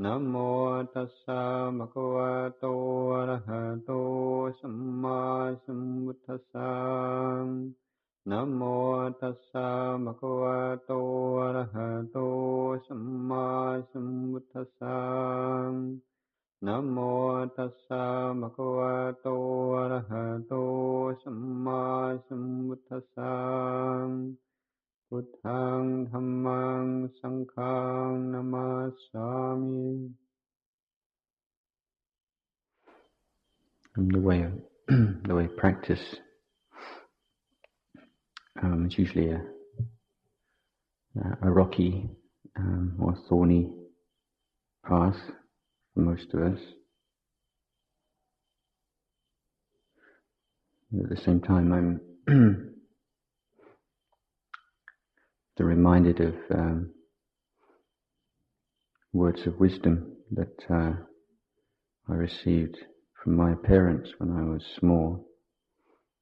นะโมตัสสะภะคะวะโตอะระหะโตสัมมาสัมพุทธัสสะนะโมตัสสะภะคะวะโตอะระหะโตสัมมาสัมพุทธัสสะนะโมตัสสะภะคะวะโตอะระหะโตสัมมาสัมพุทธัสสะพุทธังธัมมังสังฆังนะมัสสามิ The way of the way of practice is usually a rocky or thorny path for most of us. At the same time, I'm reminded of words of wisdom that I received from my parents when I was small.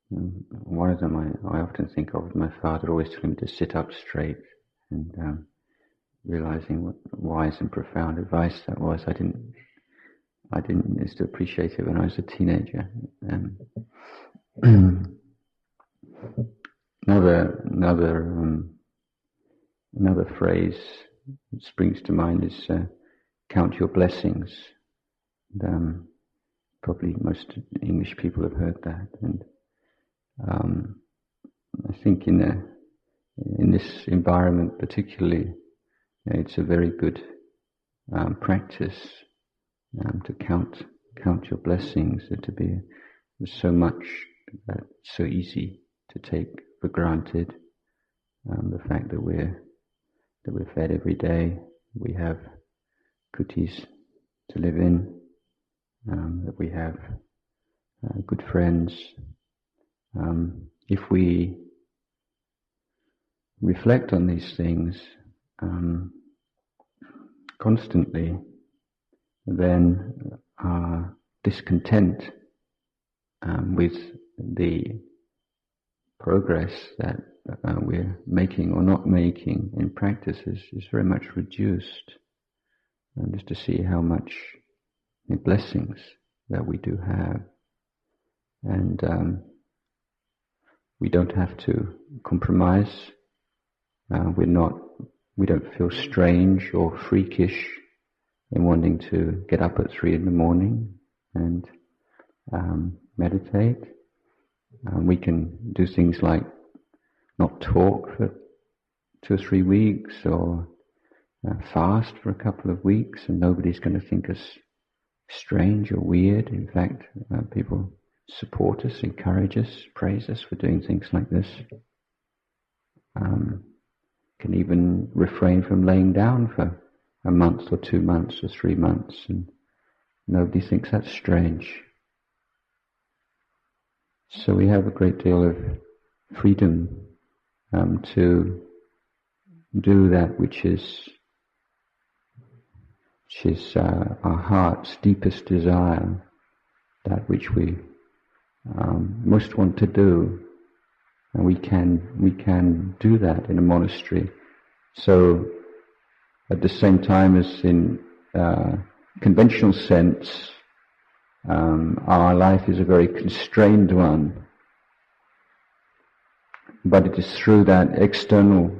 One of them I often think of, my father always told me to sit up straight, and realizing what wise and profound advice that was, I didn't used to appreciate it when I was a teenager. Another phrase that springs to mind is count your blessings. And, probably most English people have heard that, and I think in this environment particularly, it's a very good practice to count your blessings. There's so much that's so easy to take for granted. The fact that we're fed every day, we have kutis to live in, that we have good friends. If we reflect on these things constantly, then our discontent with the progress that we're making or not making in practice is very much reduced. And just to see how much blessings that we do have, and we don't have to compromise. We don't feel strange or freakish in wanting to get up at 3 a.m. and meditate. We can do things like not talk for 2 or 3 weeks, or fast for a couple of weeks, and nobody's going to think us strange or weird. In fact, people support us, encourage us, praise us for doing things like this. Can even refrain from laying down for a month or 2 months or 3 months, and nobody thinks that's strange. So we have a great deal of freedom to do that which is our heart's deepest desire, that which we most want to do, and we can do that in a monastery. So at the same time as in conventional sense, our life is a very constrained one, but it is through that external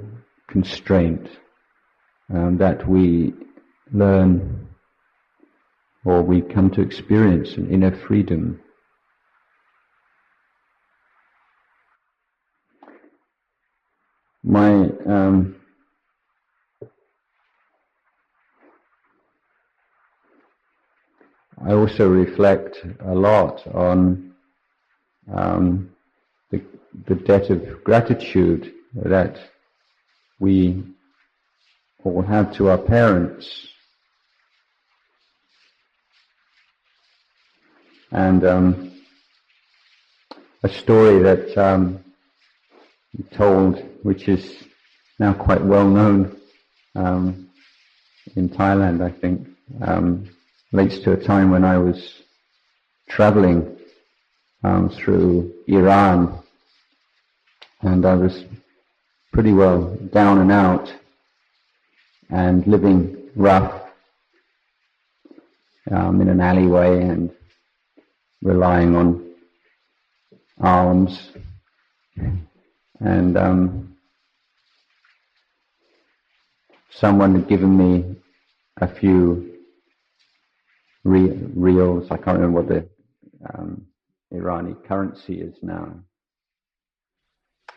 constraint that we learn, or we come to experience an inner freedom. I also reflect a lot on the debt of gratitude that we all have to our parents. And a story that he told, which is now quite well known in Thailand, I think, relates to a time when I was traveling through Iran, and I was pretty well down and out and living rough in an alleyway and relying on alms, and someone had given me a few reals. I can't remember what the Irani currency is now,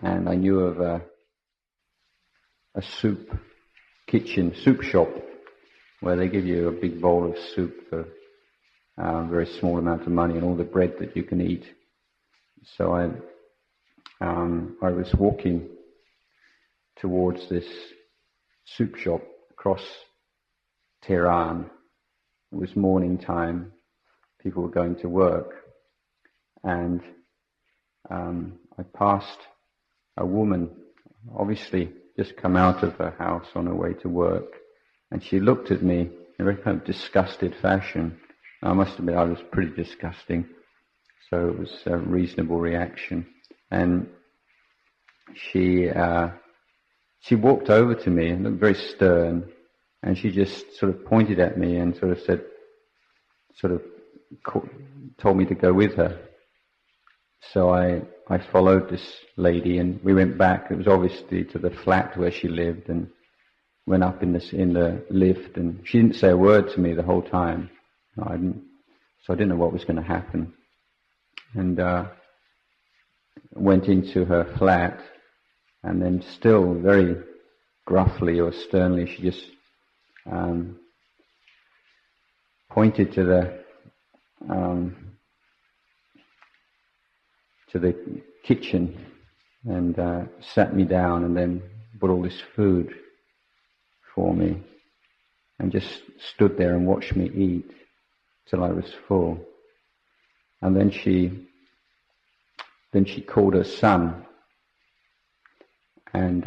and I knew of a soup shop where they give you a big bowl of soup for a very small amount of money and all the bread that you can eat. So I was walking towards this soup shop across Tehran. It was morning time. People were going to work, and I passed a woman, obviously just come out of her house on her way to work, and she looked at me in a very kind of disgusted fashion. I must admit I was pretty disgusting, so it was a reasonable reaction. And she walked over to me and looked very stern, and she just sort of pointed at me and sort of told me to go with her. So I followed this lady, and we went back. It was obviously to the flat where she lived, and went up in the lift, and she didn't say a word to me the whole time. So I didn't know what was going to happen. And went into her flat, and then still very gruffly or sternly, she just pointed to the kitchen and sat me down, and then put all this food for me, and just stood there and watched me eat till I was full. And then she called her son and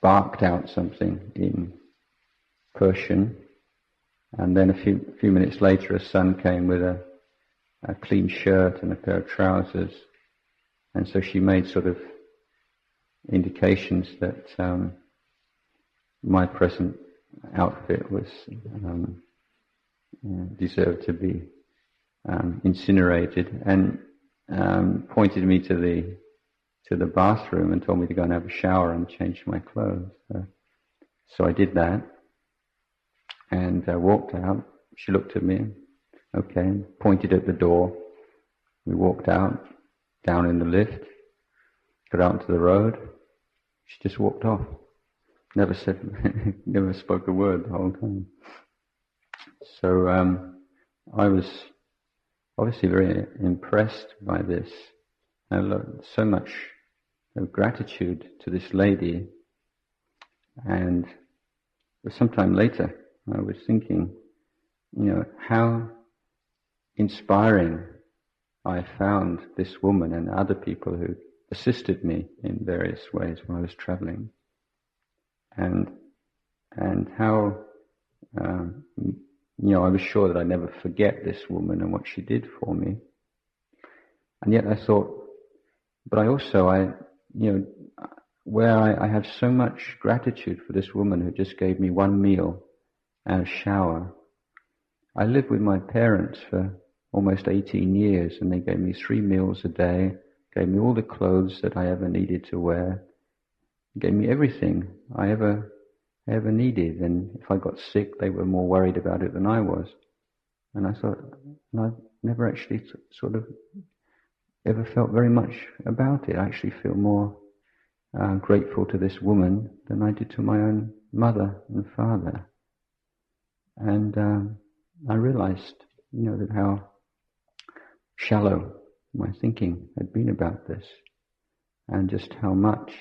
barked out something in Persian, and then a few minutes later her son came with a clean shirt and a pair of trousers, and so she made sort of indications that my present outfit was deserved to be incinerated, and pointed me to the bathroom and told me to go and have a shower and change my clothes. So I did that, and walked out. She looked at me, okay, pointed at the door. We walked out, down in the lift, got out into the road. She just walked off. Never spoke a word the whole time. So I was obviously very impressed by this. I learned so much of gratitude to this lady, and sometime later I was thinking, how inspiring I found this woman and other people who assisted me in various ways when I was traveling, and how I was sure that I'd never forget this woman and what she did for me. And yet I thought, but I have so much gratitude for this woman who just gave me one meal and a shower. I lived with my parents for almost 18 years, and they gave me 3 meals a day, gave me all the clothes that I ever needed to wear, gave me everything I ever needed, and if I got sick they were more worried about it than I was. And I thought, and I never actually sort of ever felt very much about it. I actually feel more grateful to this woman than I did to my own mother and father. And I realized, that how shallow my thinking had been about this, and just how much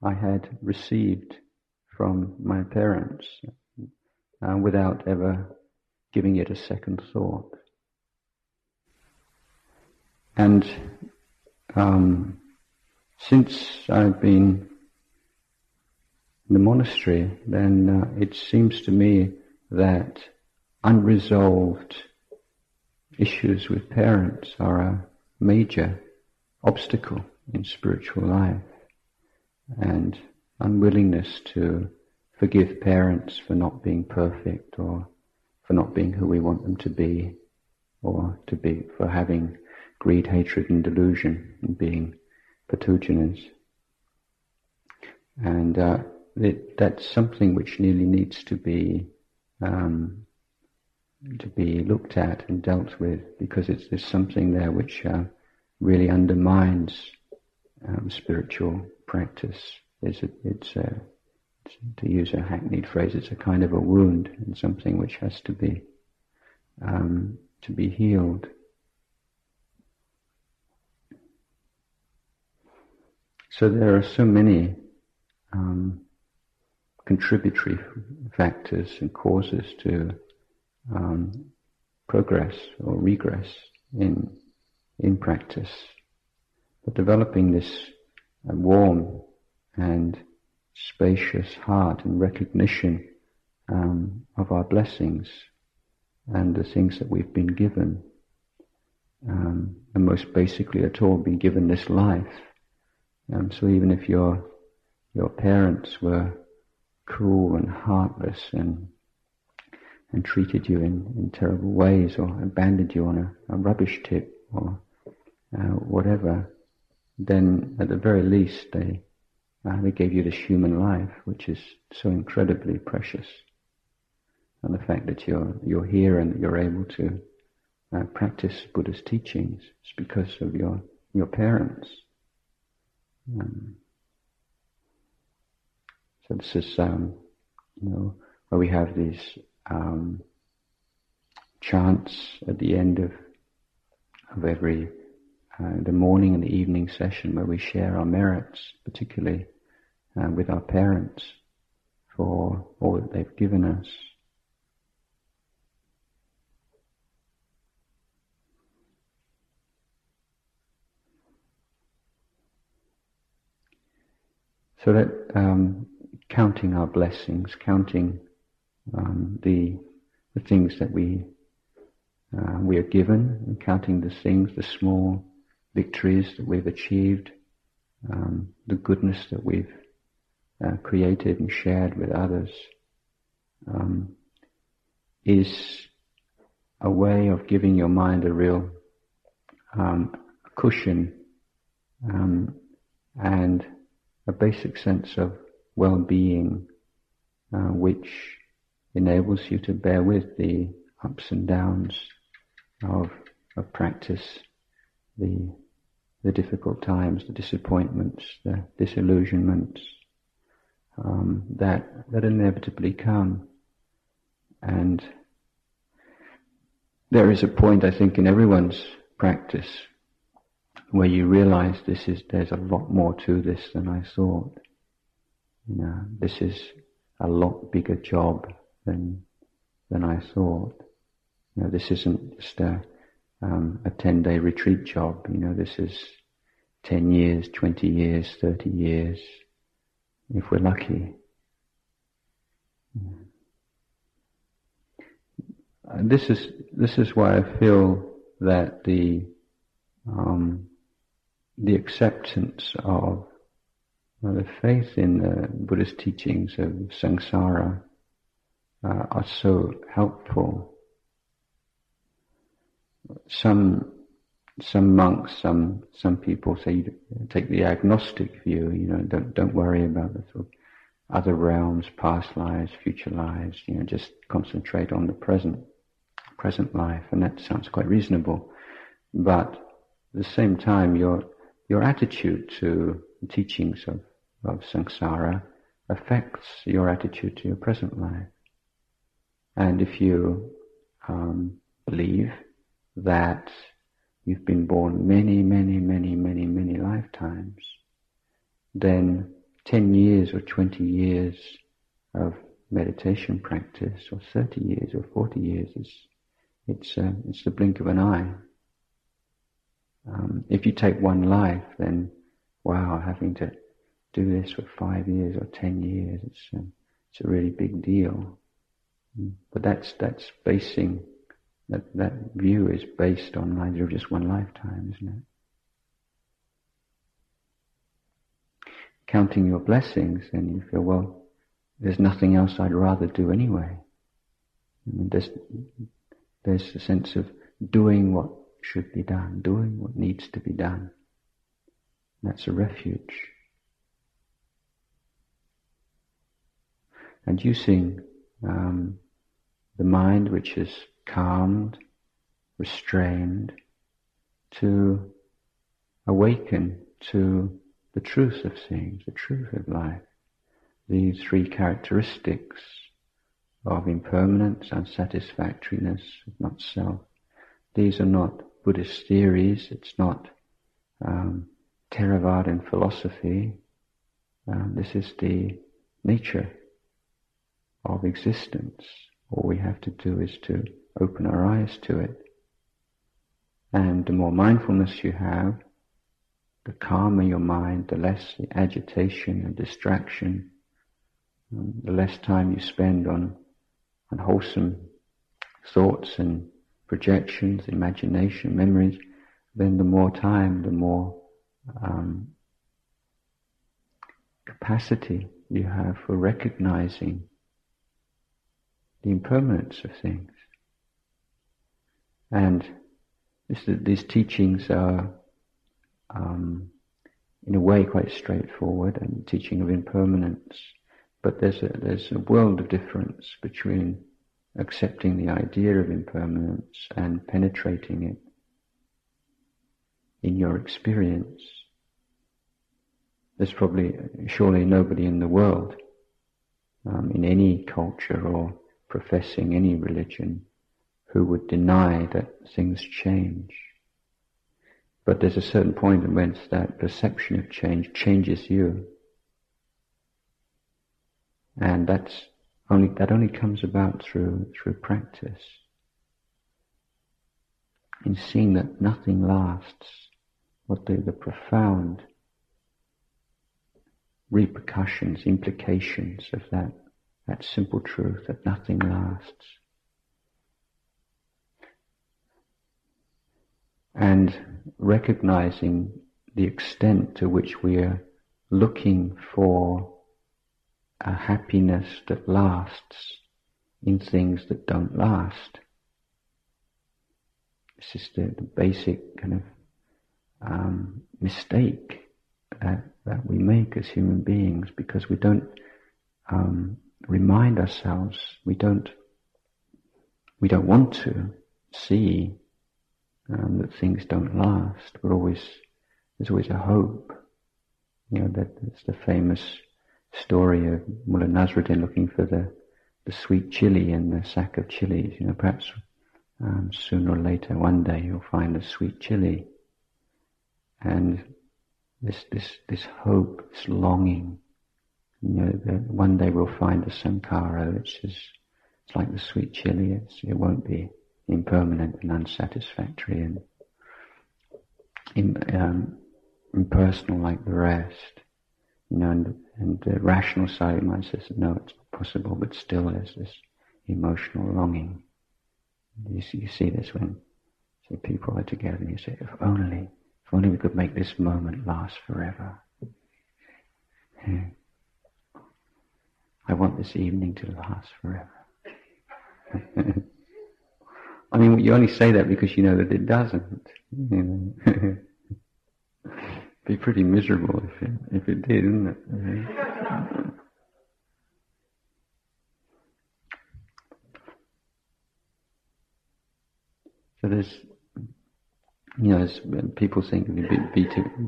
I had received from my parents without ever giving it a second thought. And since I've been in the monastery, then it seems to me that unresolved issues with parents are a major obstacle in spiritual life, and unwillingness to forgive parents for not being perfect, or for not being who we want them to be, or for having greed, hatred and delusion and being pathogens. And that's something which really needs to be looked at and dealt with, because there's something there which really undermines spiritual practice. It's to use a hackneyed phrase, it's a kind of a wound, and something which has to be healed. So there are so many contributory factors and causes to progress or regress in practice. But developing this warm and spacious heart and recognition of our blessings and the things that we've been given, and most basically at all been given this life. So even if your parents were cruel and heartless and treated you in terrible ways, or abandoned you on a rubbish tip or whatever, then at the very least they gave you this human life, which is so incredibly precious. And the fact that you're here and that you're able to practice Buddha's teachings is because of your parents. So this is where we have these chants at the end of every the morning and the evening session, where we share our merits, particularly with our parents, for all that they've given us. So that counting our blessings, counting the things that we are given, and counting the things, the small victories that we've achieved, the goodness that we've created and shared with others, is a way of giving your mind a real cushion and a basic sense of well-being, which enables you to bear with the ups and downs of practice, the difficult times, the disappointments, the disillusionments that inevitably come. And there is a point, I think, in everyone's practice where you realize there's a lot more to this than I thought. This is a lot bigger job than I thought. This isn't just a 10-day retreat job. This is 10 years, 20 years, 30 years, if we're lucky. This is why I feel that the acceptance of the faith in the Buddhist teachings of samsara are so helpful. Some monks, some people say take the agnostic view. Don't worry about the sort of other realms, past lives, future lives. Just concentrate on the present life, and that sounds quite reasonable. But at the same time, your attitude to the teachings of samsara affects your attitude to your present life. And if you believe that you've been born many, many, many, many, many lifetimes, then 10 years or 20 years of meditation practice, or 30 years or 40 years, it's the blink of an eye. If you take one life, then wow, having to do this for 5 years or 10 years, it's a really big deal. But that's basing that view is based on the idea of just one lifetime, isn't it? Counting your blessings, then you feel, well, there's nothing else I'd rather do anyway. There's a sense of doing what should be done, doing what needs to be done. That's a refuge. And using the mind which is calmed, restrained, to awaken to the truth of things, the truth of life. These three characteristics of impermanence, unsatisfactoriness, not self. These are not Buddhist theories, it's not Theravadan philosophy. This is the nature of existence. All we have to do is to open our eyes to it. And the more mindfulness you have, the calmer your mind, the less the agitation and distraction, the less time you spend on unwholesome thoughts and projections, imagination, memories, then the more time, the more capacity you have for recognizing the impermanence of things. And these teachings are in a way quite straightforward, and teaching of impermanence, but there's a world of difference between accepting the idea of impermanence and penetrating it in your experience. There's surely nobody in the world, in any culture or professing any religion, who would deny that things change. But there's a certain point at which that perception of change changes you. And that only comes about through practice. In seeing that nothing lasts, what the profound repercussions, implications of that simple truth that nothing lasts. And recognizing the extent to which we are looking for a happiness that lasts in things that don't last. This is the basic kind of mistake that we make as human beings, because we don't remind ourselves, we don't want to see that things don't last. There's always a hope. That's the famous story of Mullah Nasruddin looking for the sweet chili in the sack of chilies. Perhaps sooner or later, one day, you'll find a sweet chili. And this hope, this longing, that one day we'll find a sankhara. It's like the sweet chili. It won't be impermanent and unsatisfactory and impersonal like the rest. And the rational side of the mind says, no, it's not possible, but still there's this emotional longing. You see this when, say, people are together and you say, if only we could make this moment last forever. Yeah. I want this evening to last forever. I mean, you only say that because you know that it doesn't. It'd be pretty miserable if it did, wouldn't it? So there's people think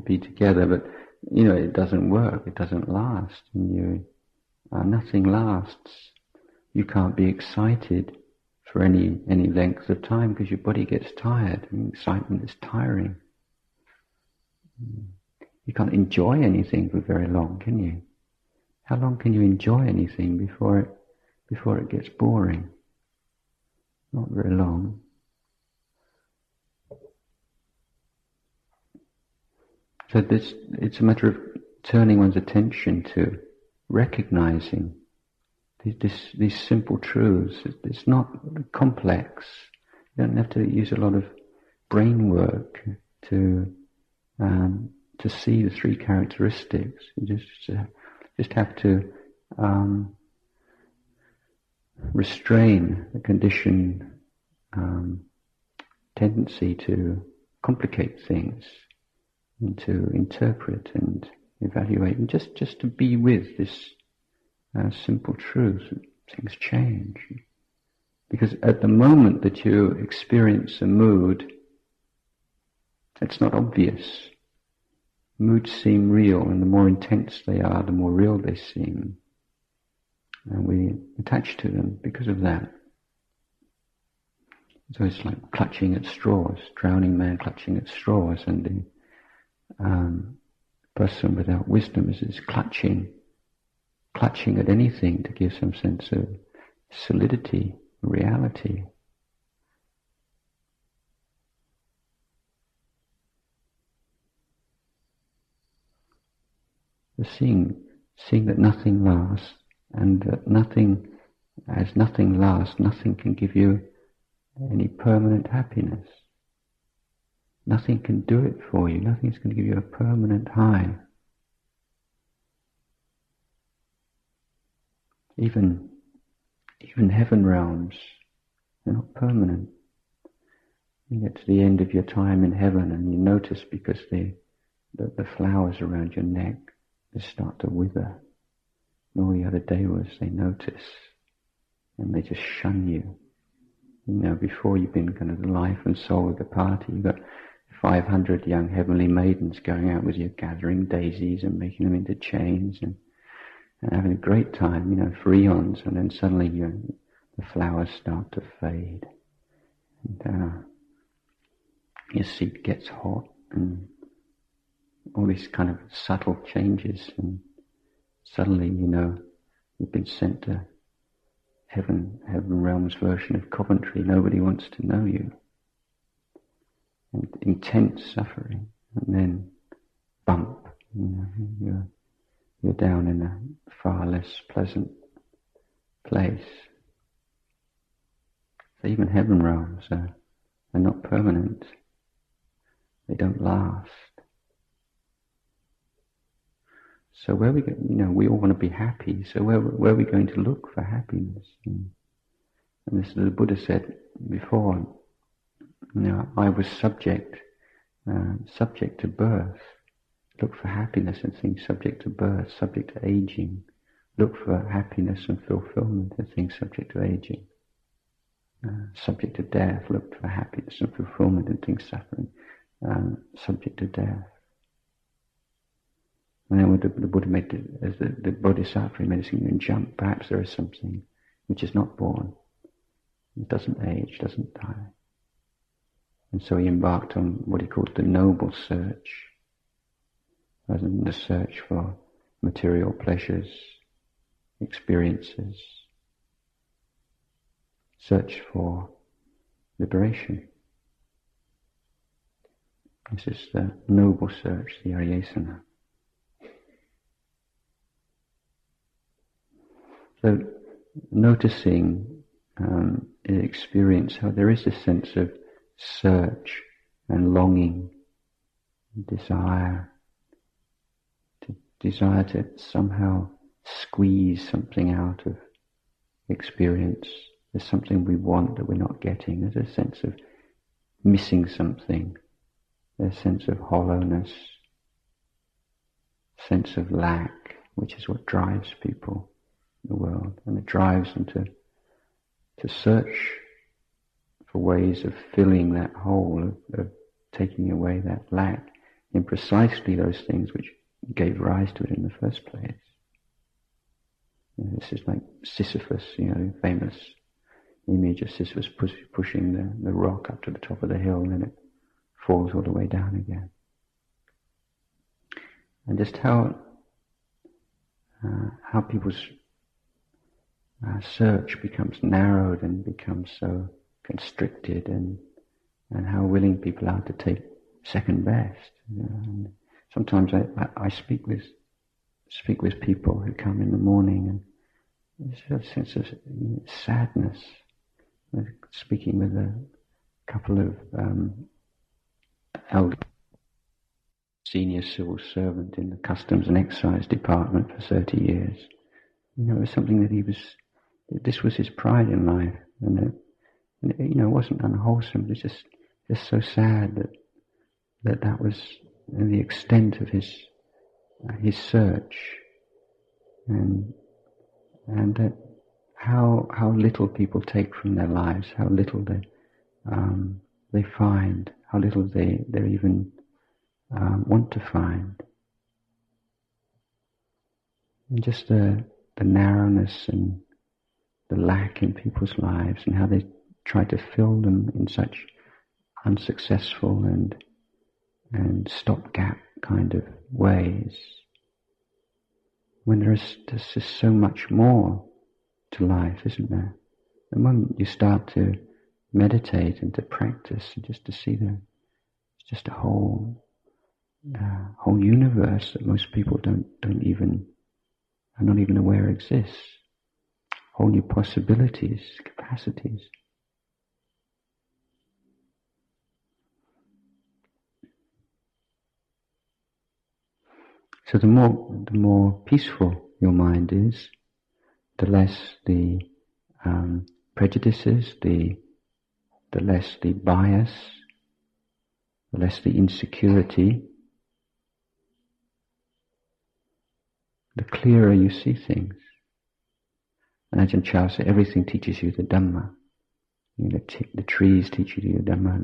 be together, but it doesn't work. It doesn't last. And nothing lasts. You can't be excited for any length of time because your body gets tired. Excitement is tiring. You can't enjoy anything for very long, can you? How long can you enjoy anything before it gets boring? Not very long. So it's a matter of turning one's attention to recognizing these simple truths. It's not complex. You don't have to use a lot of brain work to see the three characteristics. You just have to restrain the conditioned tendency to complicate things and to interpret and evaluate, and just to be with this simple truth that things change. Because at the moment that you experience a mood, it's not obvious. Moods seem real, and the more intense they are, the more real they seem. And we attach to them because of that. So it's like clutching at straws, drowning man clutching at straws, and the person without wisdom is clutching at anything to give some sense of solidity, reality. The seeing that nothing lasts, and that as nothing lasts, nothing can give you any permanent happiness. Nothing can do it for you. Nothing's going to give you a permanent high. Even heaven realms, they're not permanent. You get to the end of your time in heaven and you notice because the flowers around your neck, they start to wither. And all the other devas, they notice and they just shun you. You know, before you've been kind of the life and soul of the party, you've got 500 young heavenly maidens going out with you, gathering daisies and making them into chains and having a great time, you know, for eons, and then suddenly the flowers start to fade. And your seat gets hot and all these kind of subtle changes, and suddenly, you know, you've been sent to heaven realm's version of Coventry. Nobody wants to know you. And intense suffering, and then bump, you know, you're down in a far less pleasant place. So even heaven realms are not permanent. They don't last. So where we go, you know, we all want to be happy. So where are we going to look for happiness? And this, the Buddha said before, you know, I was subject to birth. Look for happiness in things subject to birth, subject to aging. Look for happiness and fulfillment in things subject to aging. Subject to death. Look for happiness and fulfillment in things suffering, subject to death. And then the Buddha made as the Bodhisattva made a thing jump. Perhaps there is something which is not born. It doesn't age, doesn't die. And so he embarked on what he called the noble search. Rather than the search for material pleasures, experiences, search for liberation. This is the noble search, the Aryasana. So noticing in experience how there is a sense of search and longing, desire to somehow squeeze something out of experience. There's something we want that we're not getting. There's a sense of missing something. There's a sense of hollowness, sense of lack, which is what drives people in the world. And it drives them to search for ways of filling that hole, of taking away that lack in precisely those things which gave rise to it in the first place. You know, this is like Sisyphus, you know, famous image of Sisyphus pushing the rock up to the top of the hill, and then it falls all the way down again. And just how people's search becomes narrowed and becomes so constricted, and how willing people are to take second best. You know? And sometimes I speak with people who come in the morning, and there's a sense of sadness. Speaking with a couple of elder senior civil servant in the Customs and Excise Department for 30 years. You know, it was something that he this was his pride in life, and it wasn't unwholesome. It's just so sad that was the extent of his search, and that how little people take from their lives, how little they find, how little they even want to find, and just the narrowness and the lack in people's lives, and how they try to fill them in such unsuccessful and stopgap kind of ways, when there's just so much more to life, isn't there? The moment you start to meditate and to practice, and just to see it's just a whole universe that most people are not even aware exists. Whole new possibilities, capacities. So the more peaceful your mind is, the less the prejudices, the less the bias, the less the insecurity, the clearer you see things. And Ajahn Jayasaro said, everything teaches you the Dhamma. The trees teach you the Dhamma,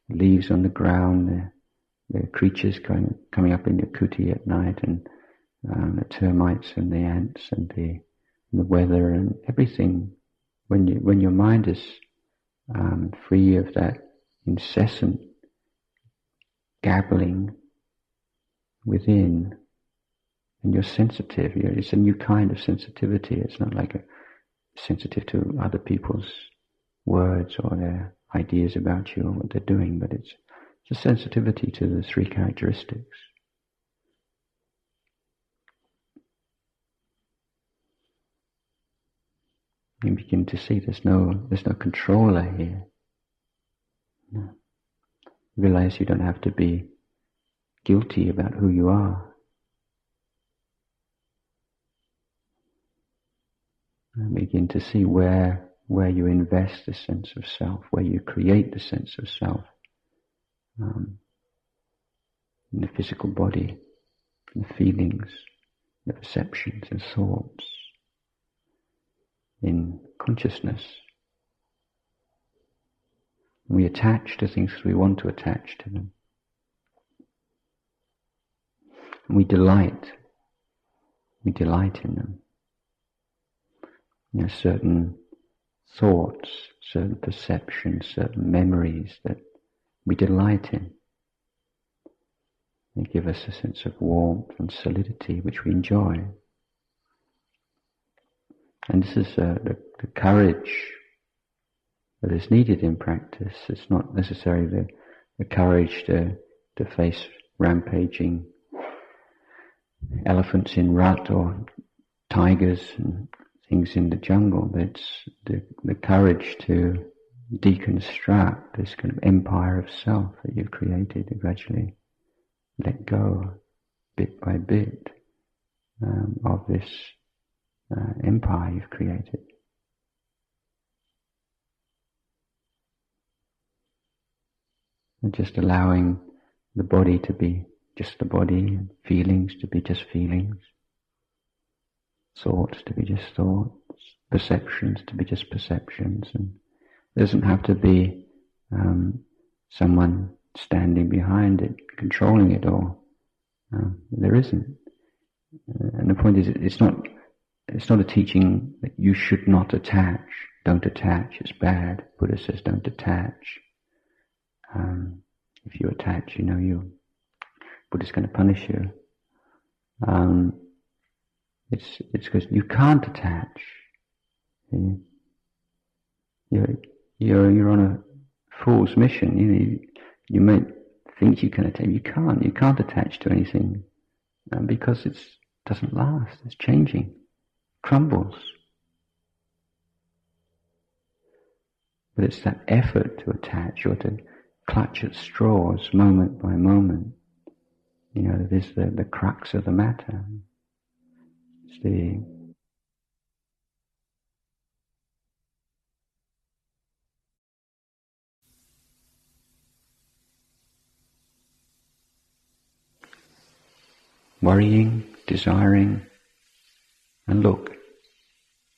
the leaves on the ground, the creatures coming up in your kuti at night, and the termites and the ants and the weather and everything. When your mind is free of that incessant gabbling within, and you're sensitive, it's a new kind of sensitivity. It's not like sensitive to other people's words or their ideas about you or what they're doing, but it's a sensitivity to the three characteristics. You begin to see there's no controller here. No. Realize you don't have to be guilty about who you are. And begin to see where you invest the sense of self, where you create the sense of self. In the physical body, in the feelings, the perceptions and thoughts, in consciousness. We attach to things because we want to attach to them. And we delight in them. Certain thoughts, certain perceptions, certain memories that we delight in. They give us a sense of warmth and solidity which we enjoy. And this is the courage that is needed in practice. It's not necessarily the courage to face rampaging elephants in rut or tigers and things in the jungle, but it's the courage to deconstruct this kind of empire of self that you've created, and gradually let go bit by bit of this empire you've created. And just allowing the body to be just the body, and feelings to be just feelings, thoughts to be just thoughts, perceptions to be just perceptions, and there doesn't have to be someone standing behind it, controlling it all. There isn't. And the point is, it's not a teaching that you should not attach. Don't attach, it's bad. Buddha says don't attach. If you attach, Buddha's going to punish you. It's because you can't attach. You're on a fool's mission. You may think you can attach. You can't. You can't attach to anything because it doesn't last. It's changing, crumbles. But it's that effort to attach or to clutch at straws moment by moment. That is the crux of the matter. It's worrying, desiring, and look,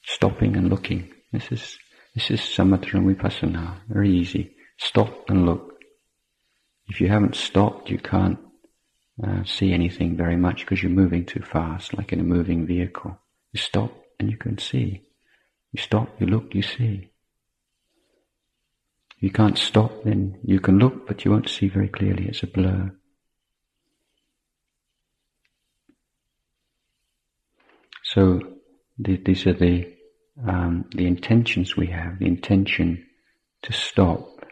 stopping and looking. This is samatha and vipassana, very easy. Stop and look. If you haven't stopped, you can't see anything very much because you're moving too fast, like in a moving vehicle. You stop and you can see. You stop, you look, you see. If you can't stop, then you can look, but you won't see very clearly. It's a blur. So these are the intentions we have, the intention to stop,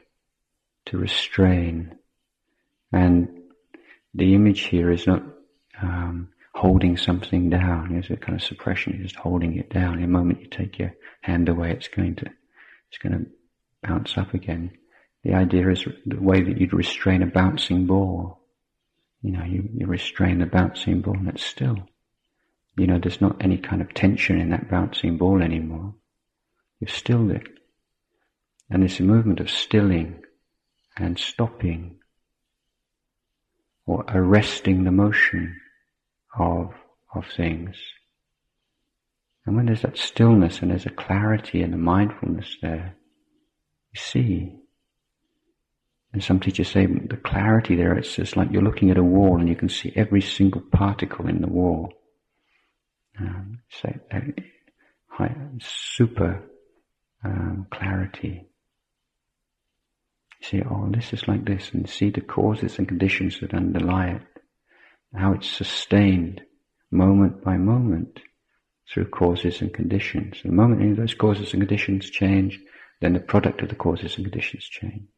to restrain. And the image here is not holding something down. There's a kind of suppression, you're just holding it down. In a moment you take your hand away, it's going to bounce up again. The idea is the way that you'd restrain a bouncing ball. You restrain the bouncing ball and it's still. There's not any kind of tension in that bouncing ball anymore. You've stilled it. And it's a movement of stilling and stopping or arresting the motion of things. And when there's that stillness and there's a clarity and a mindfulness there, you see. And some teachers say the clarity there, it's just like you're looking at a wall and you can see every single particle in the wall. Super clarity. You see, this is like this, and see the causes and conditions that underlie it, how it's sustained moment by moment through causes and conditions. The moment any of those causes and conditions change, then the product of the causes and conditions change.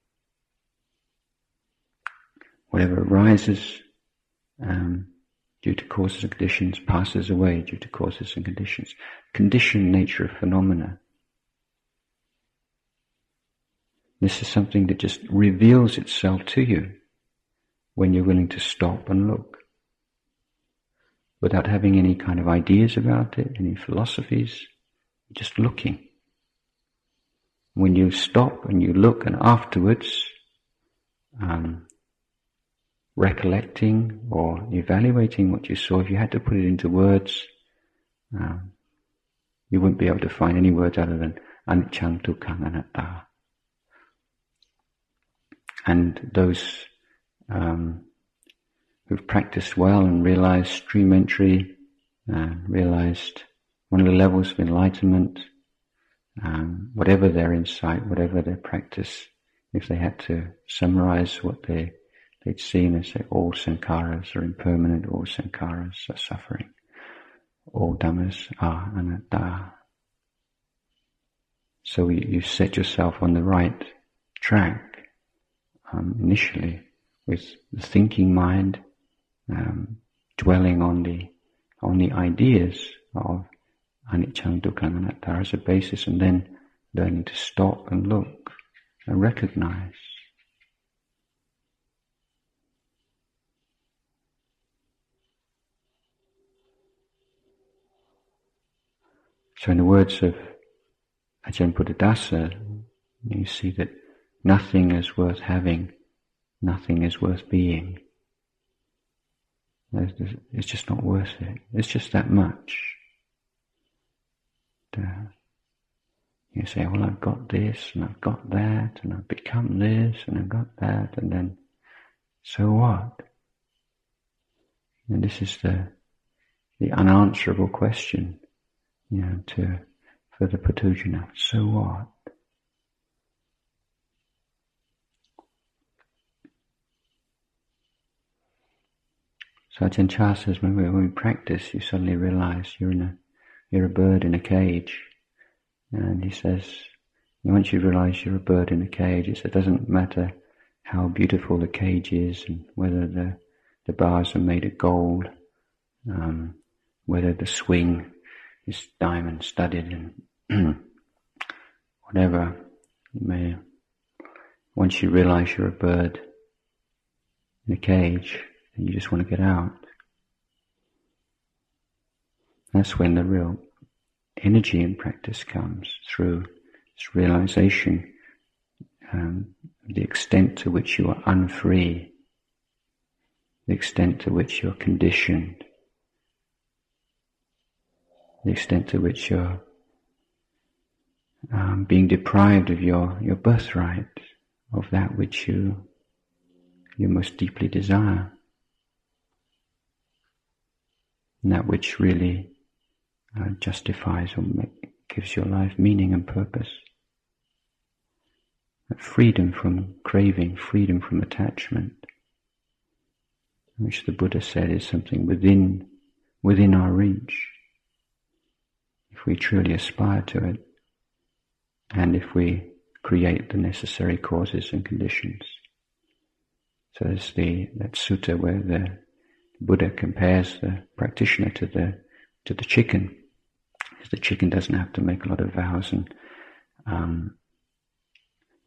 Whatever arises due to causes and conditions passes away due to causes and conditions. Conditioned nature of phenomena. This is something that just reveals itself to you when you're willing to stop and look, without having any kind of ideas about it, any philosophies, just looking. When you stop and you look and afterwards recollecting or evaluating what you saw, if you had to put it into words, you wouldn't be able to find any words other than anicca dukkha anatta. And those who've practiced well and realized stream entry, realized one of the levels of enlightenment, whatever their insight, whatever their practice, if they had to summarize what they'd seen, they say all sankharas are impermanent, all sankharas are suffering, all dhammas are anatta. So you set yourself on the right track initially with the thinking mind, dwelling on the ideas of anicca dukkha anatta as a basis, and then learning to stop and look and recognize. So in the words of Ajahn Buddhadasa, you see that nothing is worth having, nothing is worth being. It's just not worth it. It's just that much. You say, well, I've got this, and I've got that, and I've become this, and I've got that, and then, so what? And this is the unanswerable question, for the Patujana. So what? So Ajahn Chah says, when we practice, you suddenly realize you're a bird in a cage. And he says, once you realize you're a bird in a cage, it doesn't matter how beautiful the cage is, and whether the bars are made of gold, whether the swing is diamond studded, and whatever. Once you realize you're a bird in a cage, and you just want to get out. That's when the real energy in practice comes, through this realization of the extent to which you are unfree, the extent to which you're conditioned, the extent to which you're being deprived of your birthright, of that which you most deeply desire, and that which really justifies or gives your life meaning and purpose. Freedom from craving, freedom from attachment, which the Buddha said is something within our reach, if we truly aspire to it, and if we create the necessary causes and conditions. So there's that sutta where the Buddha compares the practitioner to the chicken. The chicken doesn't have to make a lot of vows and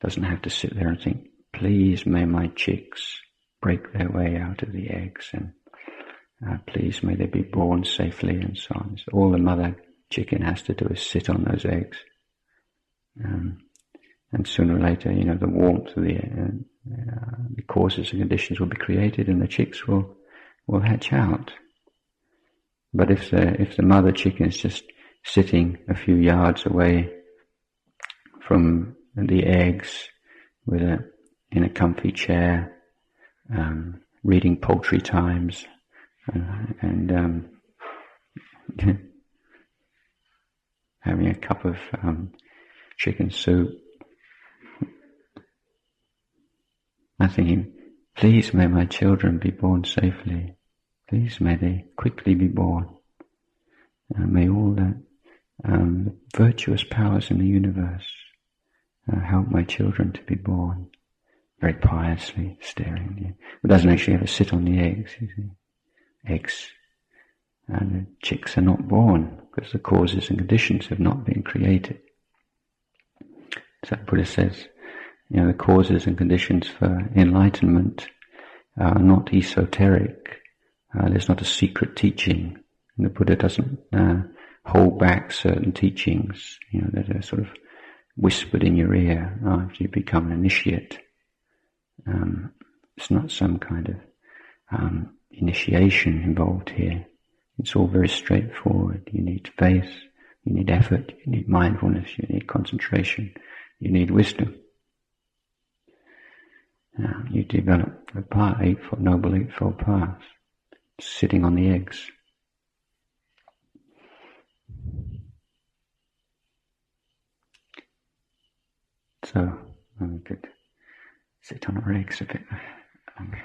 doesn't have to sit there and think, please may my chicks break their way out of the eggs, and please may they be born safely, and so on. So all the mother chicken has to do is sit on those eggs. And sooner or later, the warmth of the causes and conditions will be created, and the chicks will hatch out. But if the mother chicken is just sitting a few yards away from the eggs, in a comfy chair, reading Poultry Times, and having a cup of chicken soup, I'm thinking, please may my children be born safely. Please may they quickly be born. May all the virtuous powers in the universe help my children to be born. Very piously staring. It doesn't actually ever sit on the eggs, you see. Eggs. And the chicks are not born because the causes and conditions have not been created. So the Buddha says, the causes and conditions for enlightenment are not esoteric. There's not a secret teaching. And the Buddha doesn't hold back certain teachings, that are sort of whispered in your ear after you become an initiate. It's not some kind of initiation involved here. It's all very straightforward. You need faith, you need effort, you need mindfulness, you need concentration, you need wisdom. You develop the path, Noble Eightfold Path, sitting on the eggs. So, we could sit on our eggs a bit. Okay.